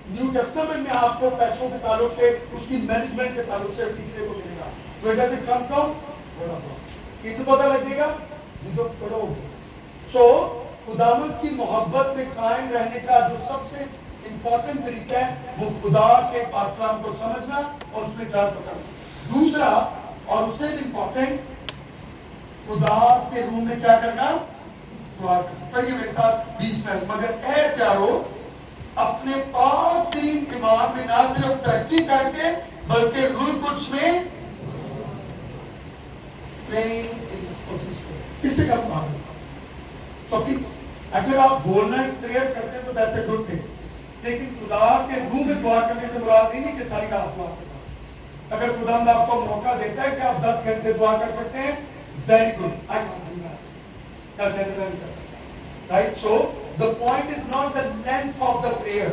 نیو ٹیسٹمنٹ میں آپ کو پیسوں کے تعلق سے، اس کی مینجمنٹ کے تعلق سے سیکھنے کو ملے گا. Where does it come from? Word of God. یہ تو پتہ لگے گا جن کو پڑھو گے. So خداوند کی محبت میں قائم رہنے کا جو سب سے امپورٹنٹ طریقہ ہے وہ خدا کے پاک کلام کو سمجھنا اور اس میں جان پکڑنا. دوسرا اور اس سے بھی امپورٹنٹ، خدا کے روح میں کیا کرنا؟ دعا کرنا. پڑھیے میرے ساتھ 20 میں. مگر اے پیارو اپنے پاک ترین ایمان میں نہ صرف ترقی کر کے بلکہ روح القدس میں اس سے کم بات ہے. So please, اگر آپ بولنا پریئر کرتے ہیں تو that's a good thing. لیکن خدا کے روح میں دعا کرنے سے مراد نہیں کہ ساری رات دعا کرنا. اگر خدا ہم آپ کو موقع دیتا ہے کہ آپ 10 گھنٹے دعا کر سکتے ہیں، very good. I can't do that. 10 گھنٹے میں نہیں کر سکتا. Right? So the point is not the length of the prayer.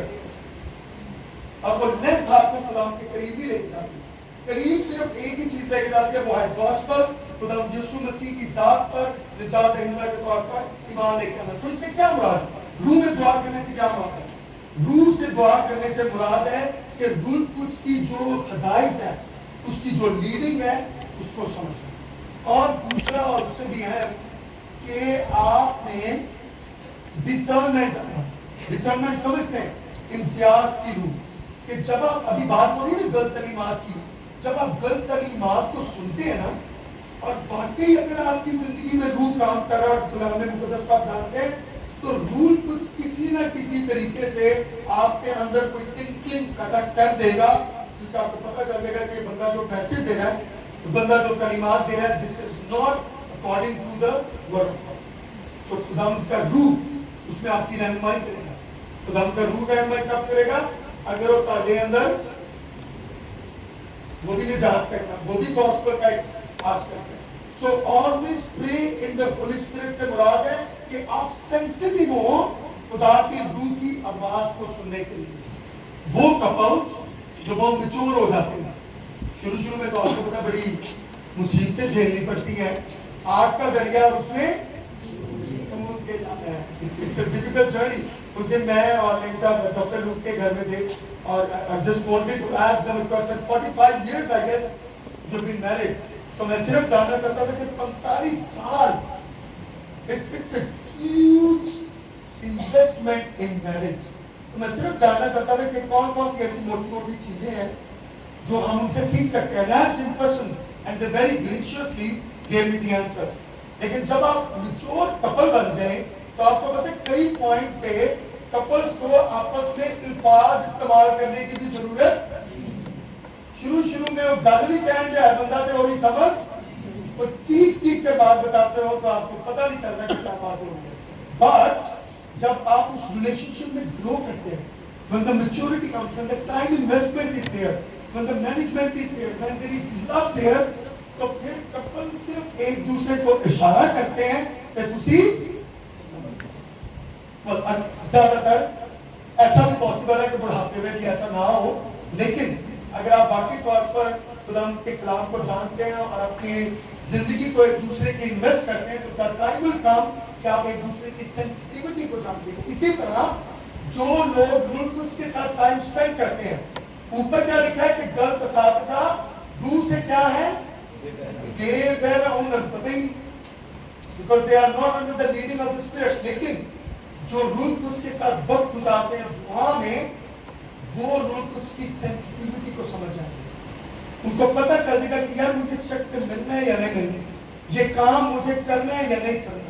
اور وہ length آپ کو خدا کے قریب ہی لے کے جاتی ہے. قریب صرف ایک ہی چیز لے کے جاتی ہے، وہ ہے گوسپل، خدا یسوع مسیح کی ذات پر، نجات دہندہ کے طور پر ایمان لے کے آنا. تو اس سے کیا مراد ہے؟ روح میں دعا کرنے سے کیا مراد ہے؟ روح سے دعا کرنے سے مراد ہے کہ روح القدس کی جو ہدایت ہے، اس کی جو لیڈنگ ہے، اس کو سمجھنا. اور دوسرا اور اس سے بھی ہے کہ آپ نے ڈسرنمنٹ آنا. ڈسرنمنٹ سمجھتے ہیں؟ امتیاز کی روح. کہ جب آپ ابھی بات ہو رہی ہے نا غلط تعلیمات کی، جب آپ غلط تعلیمات کو سنتے ہیں نا اور واقعی اگر آپ کی زندگی میں روح کام کر رہا اور کلام مقدس کو آپ جانتے ہیں تو روح کچھ کسی نہ کسی طریقے سے آپ کے اندر کوئی ٹنکلنگ پیدا کر دے گا جس سے آپ کو پتہ چل جائے گا کہ بندہ جو میسج دے رہا ہے، بندہ جو کلمات دے رہا ہے، this is not according to the word of God. So خدا کا روح اس میں آپ کی رہنمائی کرے گا. خدا کا روح رہنمائی کب کرے گا؟ اگر وہ تاڑے اندر وہ بھی نجات کرنا، وہ بھی گوسپل کا ایک آسپیکٹ ہے. سو always pray in the Holy Spirit سے مراد ہے کہ آپ سینسٹیو ہو خدا کی روح کی آواز کو سننے کے لیے. وہ کپلز جو بہت میچور ہو جاتے ہیں، شروع میں تو آپ کو پتہ بڑی مصیبتیں جھیلنی پڑتی ہیں. آگ کا دریا اور اس میں کے جاتا ہے. It's a difficult journey. اس دن میں اور میرے ساتھ ڈاکٹر لوک کے گھر میں تھے اور I just wanted to ask them a question. 45 years I guess you've been married. So میں صرف جاننا چاہتا تھا کہ 45 سال it's a huge investment in marriage. تو میں صرف جاننا چاہتا تھا کہ کون کون سی ایسی موٹی موٹی چیزیں ہیں جو ہم ان سے سیکھ سکتے ہیں. I asked him questions and they very graciously gave me the answers. لیکن جب آپ میچور کپل بن جائیں تو آپ کو پتہ ہے کئی پوائنٹ پہ کپلز کو آپس میں الفاظ استعمال کرنے کی بھی ضرورت. شروع میں وہ گل بھی کہن دیا ہے بندہ تے ہوئی سمجھ، وہ چیخ کر بات بتاتے ہو تو آپ کو پتہ نہیں چلتا کہ کیا بات ہو رہی ہے. بٹ جب آپ اس ریلیشن شپ میں گرو کرتے ہیں، when the maturity comes, when the time investment is there, when the management is there, when there is love there, تو پھر کپل صرف ایک دوسرے کو اشارہ کرتے ہیں کہ تسی زیادہ تر ایسا بھی پاسبل ہے کہ بڑھاپے میں بھی ایسا نہ ہو. لیکن اگر آپ باقی طور پر خدا کے کلام کو جانتے ہیں اور اپنی زندگی کو ایک دوسرے کے انویسٹ کرتے ہیں تو ٹائم ول کم کہ آپ ایک دوسرے کی سینسٹیوٹی کو جانتے ہیں. اسی طرح جو لوگ روح کے ساتھ ٹائم اسپینڈ کرتے ہیں، اوپر کیا لکھا ہے کہ غلط اساتذہ روح سے کیا ہے؟ پتہ ہی نہیں because they are not under the leading of the Spirit. لیکن جو روح القدس کے ساتھ وقت گزارتے ہیں دعا میں، وہ روح القدس کی سینسٹیوٹی کو سمجھ جاتے ہیں. ان کو پتہ چل جائے گا کہ یار مجھے اس شخص سے ملنا ہے یا نہیں ملنا، یہ کام مجھے کرنا ہے یا نہیں کرنا.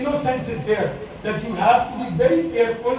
Innocence is there that you have to be very careful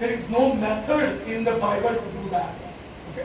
There is no method in the Bible to do that. Okay?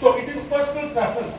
so it is personal preference.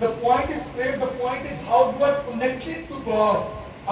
The point is prayer. The point is how you are connected to God.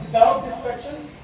without distractions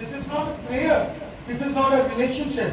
This is not a prayer. This is not a relationship.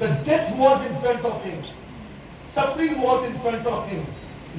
the death was in front of him, suffering was in front of him,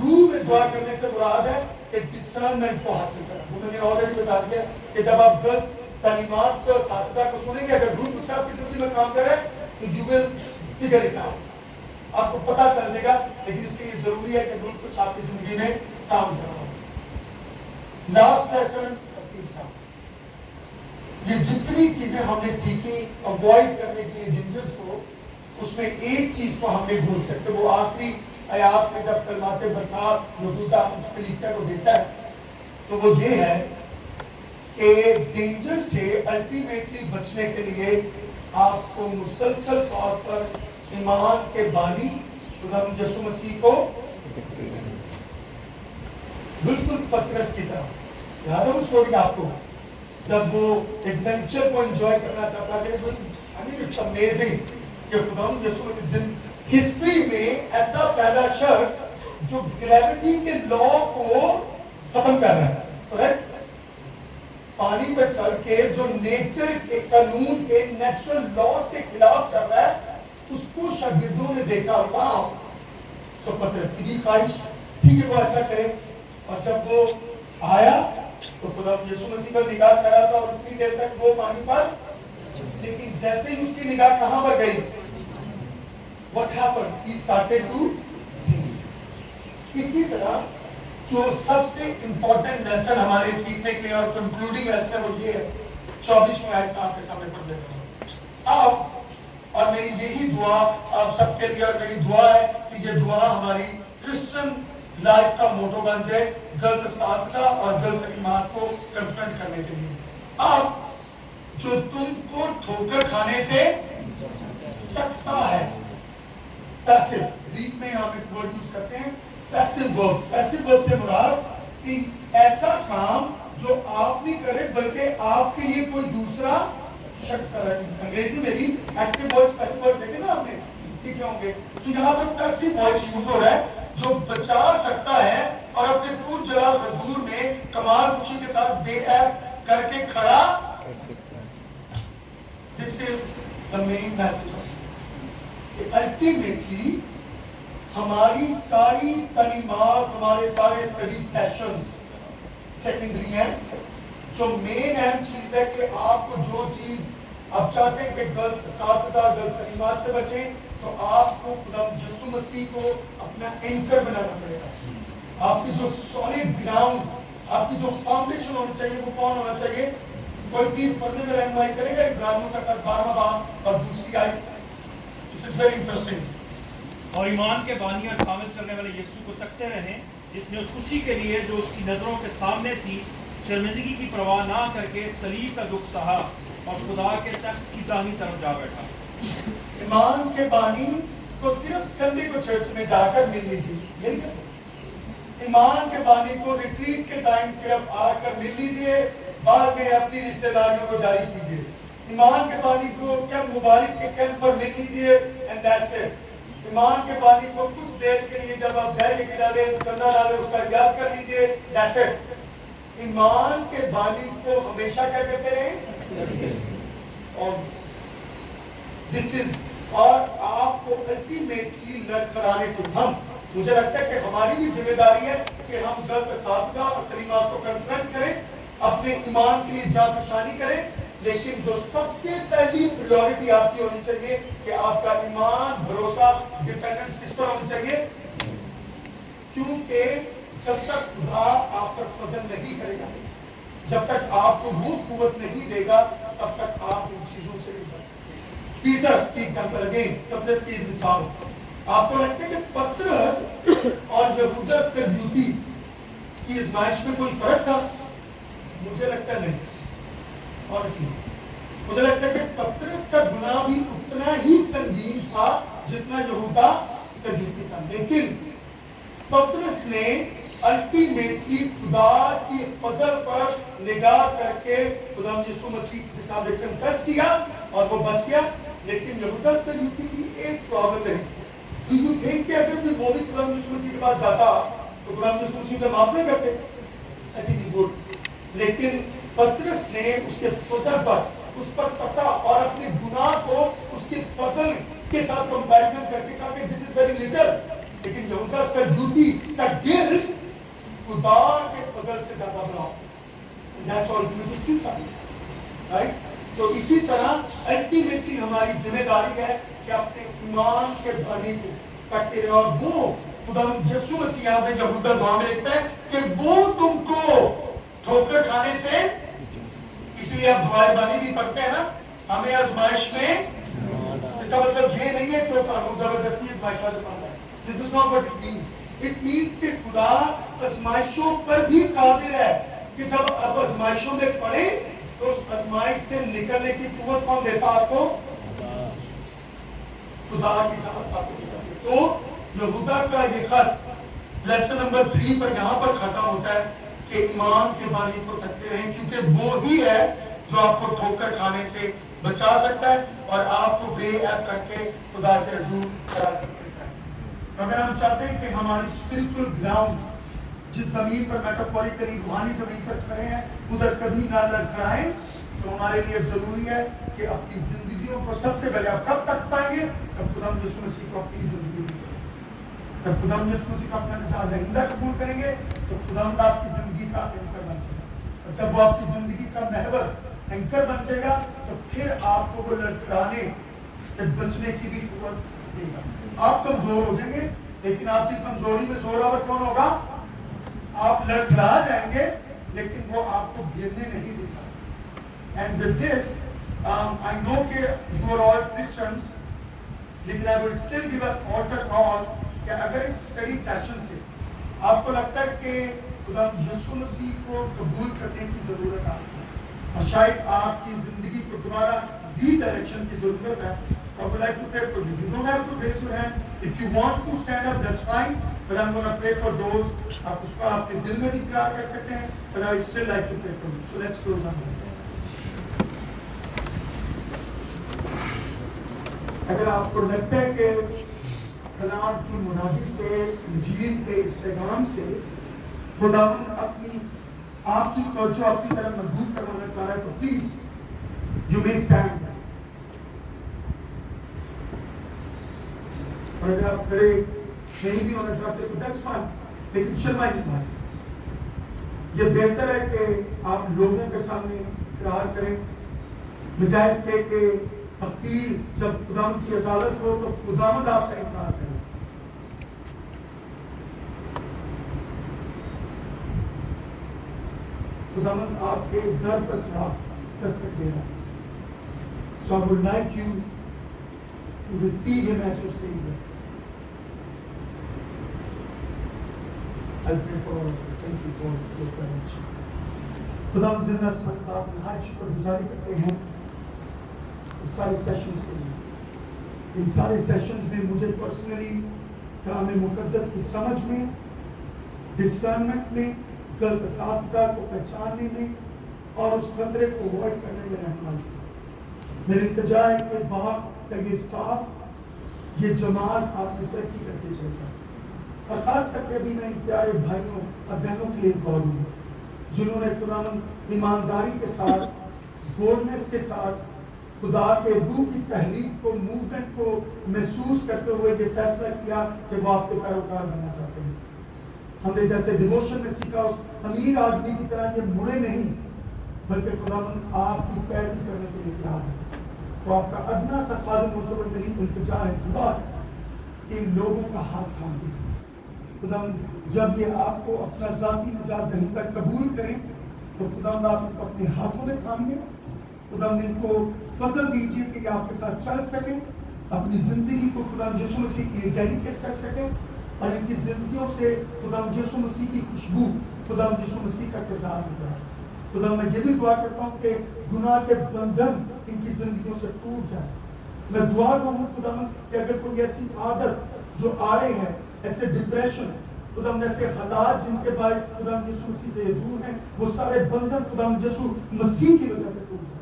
روح میں دعا کرنے سے مراد ہے کہ discernment کو حاصل کرنا. وہ میں نے آلریڈی بتا دیا کہ جب آپ غلط تعلیمات کو اساتذہ کو سنیں گے, اگر روح کچھ آپ کی زندگی میں کام کر رہا ہے تو you will figure it out, آپ کو پتا چل جائے گا. لیکن اس کے لیے ضروری ہے کہ روح کچھ آپ کی زندگی میں کام کر رہا ہو. لاسٹ لیسن تیسرا, یہ جتنی چیزیں ہم نے سیکھی اوائڈ کرنے کے لیے ڈینجرز کو, اس میں ایک چیز کو ہم نہیں بھول سکتے. وہ آخری آیات میں جب کلمات برکات یہودا اس کلیسیا کو دیتا ہے تو وہ یہ ہے کہ ڈینجر سے الٹیمیٹلی بچنے کے لیے آپ کو مسلسل طور پر ایمان کے بانی خدا یسوع مسیح کو بالکل پترس کی طرح یاد ہے وہ اسٹوری آپ کو, جب وہ ایڈونچر کو انجوائے کرنا چاہتا ہے. I mean it's amazing کہ خدا یسوع ہسٹری میں ایسا پہلا شخص جو گریوٹی کے لا کو ختم کر رہا ہے, کریکٹ, پانی پر چل کے جو نیچر کے قانون کے نیچرل لاز کے خلاف چل رہا ہے, اس کو شاگردوں نے دیکھا, واو. سو پترس کی بھی خواہش تھی کہ وہ ایسا کرے, اور جب وہ آیا تو خدا یسوع مسیح پر نگاہ کر رہا تھا اور اتنی دیر تک وہ پانی پر, لیکن جیسے ہی اس کی نگاہ کہاں پر گئی, what happened? He started to sink. اسی طرح جو سب سے امپورٹنٹ لیسن ہمارے سیکھنے کے لیے اور کنکلوڈنگ لیسن وہ یہ ہے, 24ویں آیت آپ کے سامنے پڑھ دیتا ہوں. اب اور میری یہی دعا آپ سب کے لیے, اور میری دعا ہے کہ یہ دعا ہماری کرسچن لائف کا موٹو بن جائے, غلط اساتذہ اور غلط تعلیمات کو کنفرنٹ کرنے کے لیے. اب جو تم کو ٹھوکر کھانے سے سکتا ہے, پیسو گریک میں ہم ایک ورڈ یوز کرتے ہیں پیسو ورب. پیسو ورب سے مراد کہ ایسا کام جو آپ نہیں کرے بلکہ آپ کے لیے کوئی دوسرا شخص کر رہا ہے. انگریزی میں بھی ایکٹیو وائس پیسو وائس ہے نا, آپ نے سیکھے ہوں گے. تو یہاں پر پیسو وائس یوز ہو رہا ہے جو بچا سکتا ہے اور اپنے پور جلال حضور میں کمال خوشی کے ساتھ بے عیب کر کے کھڑا کر سکتا ہے. This is the main message. Ultimately ہماری ساری تعلیمات, ہمارے سارے اسٹڈی سیشنز سیکنڈری ہیں. جو مین اہم چیز ہے کہ آپ کو جو چیز آپ چاہتے ہیں کہ غلط اساتذہ غلط تعلیمات سے بچیں, تو آپ کو خدا یسوع مسیح کو اپنا اینکر بنانا پڑے گا. آپ کی جو سالڈ گراؤنڈ, آپ کی جو فاؤنڈیشن ہونی چاہیے وہ کون ہونا چاہیے؟ کوئی چیز پڑھنے میں رہنمائی کرے گا ابراہیمیوں کا 12واں باب اور دوسری آیت. This is very interesting. اور ایمان کے بانی اور کامل کرنے والے یسوع کو تکتے رہیں, جس نے اس خوشی کے لیے جو اس کی نظروں کے سامنے تھی شرمندگی کی پرواہ نہ کر کے صلیب کا دکھ سہا اور خدا کے تخت کی داہنی طرف جا بیٹھا. ایمان کے بانی کو صرف سنڈے کو چرچ میں جا کر مل لیجیے, یہ نہیں کہتے. ایمان کے بانی کو ریٹریٹ کے ٹائم صرف آ کر مل لیجیے, بعد میں اپنی رشتہ داریوں کو جاری کیجیے. ایمان کے بانی کو کیمپ مبارک کے کیمپ پر مل لیجیے اینڈ دیٹس اٹ. ایمان کے بانی کو کچھ دیر کے لیے جب آپ دہلی کی ڈالیں چندہ ڈالیں اس کا یاد کر لیجیے, دیٹس اٹ. ایمان کے بانی کو ہمیشہ کیا کرتے رہیں, دس از. اور آپ کو الٹیمیٹلی لڑکھڑانے سے ہم, مجھے لگتا ہے کہ ہماری بھی ذمہ داری ہے کہ ہم غلط اساتذہ اور تعلیمات کو کنفرنٹ کریں, اپنے ایمان کے لیے جانفشانی کریں. لیکن جو سب سے پہلی پریورٹی آپ کی ہونی چاہیے کہ آپ کا ایمان, بھروسہ, ڈیپینڈنس کس پر ہونی چاہیے, کیونکہ جب تک خدا آپ پر فضل نہیں کرے گا, جب تک آپ کو وہ قوت نہیں دے گا, تب تک آپ ان چیزوں سے نہیں بچ سکتے. پیٹر کی ایگزامپل اگین, پترس کی مثال. آپ کو لگتا ہے کہ پترس اور یہودا اسکریوتی کی آزمائش میں کوئی فرق تھا؟ مجھے لگتا نہیں. Honestly, مجھے لگتا ہے کہ پترس کا گناہ بھی اتنا ہی سنگین تھا جتنا یہودا اسکریوتی تھا. لیکن پترس نے الٹیمیٹلی خدا کی فضل پر نگاہ کر کے خدا یسوع مسیح کے سامنے کنفیس کیا اور وہ بچ گیا. لیکن یہودا اسکریوتی کی ایک پرابلم ہے. Do you think کہ اگر وہ بھی خدا یسوع مسیح کے پاس جاتا تو خدا یسوع مسیح سے معاف نہیں کرتے؟ I think he would. لیکن پترس نے اس کے فضل پر اس پر تکا اور اپنے گناہ کو اس کے فضل کے ساتھ کمپیریزن کر کے کہا کہ this is very little. لیکن یہودس کا ڈیوٹی کا گلٹ خدا کے فضل سے زیادہ بڑا ہوتا ہے. That's all committed suicide. Right? تو اسی طرح الٹیمیٹلی ہماری ذمہ داری ہے کہ اپنے ایمان کے بھرنے کو کرتے رہے. اور وہ خدا یسوع مسیح یہاں پہ یہودا دعا میں لکھتا ہے کہ وہ تم کو ٹھوکر کھانے سے, اس لیے آپ دعائیں بانی بھی پڑھتے ہیں نا, ہمیں آزمائش میں, اس کا مطلب یہ نہیں ہے کہ وہ زبردستی آزمائش سے پاتا ہے. This is not what it means. It means کہ خدا آزمائشوں پر بھی قادر ہے کہ جب آپ آزمائشوں میں پڑے تو اس آزمائش سے نکلنے کی قوت کون دیتا آپ کو؟ خدا کی ذات آپ کو دیتا ہے. تو یہودا کا یہ خط لیسن نمبر 3 پر یہاں پر ختم ہوتا ہے کہ ایمان کے بانی کو تکتے رہیں, کیونکہ وہ ہی ہے جو آپ کو ٹھوکر کھانے سے بچا سکتا ہے اور آپ کو بے عیب کر کے خدا کے حضور قرار دے سکتا ہے. اگر ہم چاہتے ہیں کہ ہماری اسپرچل گراؤنڈ جس زمین پر میٹافوریکلی روحانی زمین پر کھڑے ہیں ادھر کبھی نہ لڑکھڑائیں, تو ہمارے لیے ضروری ہے کہ اپنی زندگیوں کو سب سے پہلے آپ کب تک پائیں گے؟ جب خدا یسوع مسیح کو اپنی زندگی دیں گے. جب خدا یسوع مسیح کو اپنا نجات دہندہ قبول کریں گے تو خدا آپ کی زندگی کا اینکر بن جائے گا. اور جب وہ آپ کی زندگی کا محور اینکر بن جائے گا تو پھر آپ کو وہ لڑکھڑانے سے بچنے کی بھی قوت دے گا. آپ کمزور ہو جائیں گے لیکن آپ کی کمزوری میں زوراور کون ہوگا؟ آپ لڑکھڑا جائیں گے لیکن وہ آپ کو گرنے نہیں دے گا. And with this, I know کہ you are all Christians, لیکن I will still give an altar call کہ اگر اس اسٹڈی سیشن سے آپ کو لگتا ہے کہ خدا یسوع مسیح کو قبول کرنے کی ضرورت ہے اور شاید آپ کی زندگی کو دوبارہ ری ڈائریکشن کی ضرورت ہے, I would like to pray for you. You don't have to raise your hand. If you want to stand up, that's fine. But I'm going to pray for those. آپ اس کو آپ کے دل میں بھی پیار کر سکتے ہیں. But I would still like to pray for you. So let's close on this. اگر آپ کو لگتا ہے کہ کلام کی منادی سے, انجیل کے اس پیغام سے خداوند اپنی آپ کی توجہ اپنی طرف مضبوط کروانا چاہ رہا ہے تو پلیز یو مے اسٹینڈ. اور اگر آپ کھڑے نہیں بھی ہونا چاہتے تو دیٹس فائن, لیکن شرمائی کی بات ہے. یہ بہتر ہے کہ آپ لوگوں کے سامنے اقرار کریں بجائے اس کے کہ حقیر جب خداوند کی عدالت ہو تو خداوند آپ کا انکار کرے. خداوند آپ کے در پر کھڑا دستک دے رہا ہے. So I would like you to receive him as your Savior. I'll pray for all of you. Thank you for your courage. خداوند زندہ اسمت آپ نہایت شکر گزاری کرتے ہیں اس سارے سیشنز کے لیے. ان سارے سیشنز میں مجھے پرسنلی کلام مقدس کی سمجھ میں, ڈسرنمنٹ میں, غلط اساتذہ کو پہچاننے میں اور اس خطرے کو اوائڈ کرنے میں رہنمائی کی. میری التجا ہے کہ باپ کا یہ اسٹاف, یہ جماعت آپ نے ترقی کرتے چلے جائے. اور خاص کر کے بھی میں ان پیارے بھائیوں اور بہنوں کے لیے دعا دوں جنہوں نے خداوند ایمانداری کے ساتھ, بولڈنس کے ساتھ خدا کے روح کی تحریک کو, موومنٹ کو محسوس کرتے ہوئے یہ فیصلہ کیا کہ وہ آپ کے پیروکار بننا چاہتے ہیں. ہم نے جیسے ڈیووشن میں سیکھا اس امیر آدمی کی طرح یہ مڑے نہیں بلکہ خداوند آپ کی پیروی کرنے کے لیے تیار ہے. تو آپ کا ادنا سا خادم ہوتے ہوئے میری التجا ہے, دعا کہ ان لوگوں کا ہاتھ تھام دیں. خداوند جب یہ آپ کو اپنا ذاتی نجات دہندہ قبول کریں تو خداوند آپ ان کو اپنے ہاتھوں میں تھام دیں. خداوند ان کو فضل دیجیے کہ یہ آپ کے ساتھ چل سکیں, اپنی زندگی کو خداوند یسوع مسیح کے لیے ڈیڈیکیٹ کر سکیں اور ان کی زندگیوں سے خداوند یسوع مسیح کی خوشبو, خداوند یسوع مسیح کا کردار نظر آئے. خداوند میں یہ بھی دعا کرتا ہوں کہ گناہ کے بندھن ان کی زندگیوں سے ٹوٹ جائے. میں دعا کروں خداوند کہ اگر کوئی ایسی عادت جو آڑے ہے, ایسے ڈپریشن, خداوند ایسے حالات جن کے باعث خداوند یسوع مسیح سے دور ہیں, وہ سارے بندھن خداوند یسوع مسیح کی وجہ سے ٹوٹ جائے.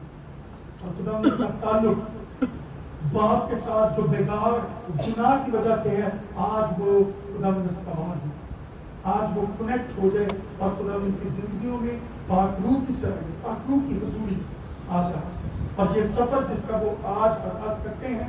اور خداوند کا تعلق باپ کے ساتھ جو بیگار گناہ کی وجہ سے ہے, آج وہ خداوند استوار ہو, آج وہ کنیکٹ ہو جائے اور خداوند ان کی زندگیوں میں پاک روح کی سرحد, پاک روح کی حضوری آ جائے. اور یہ سفر جس کا وہ آج آغاز کرتے ہیں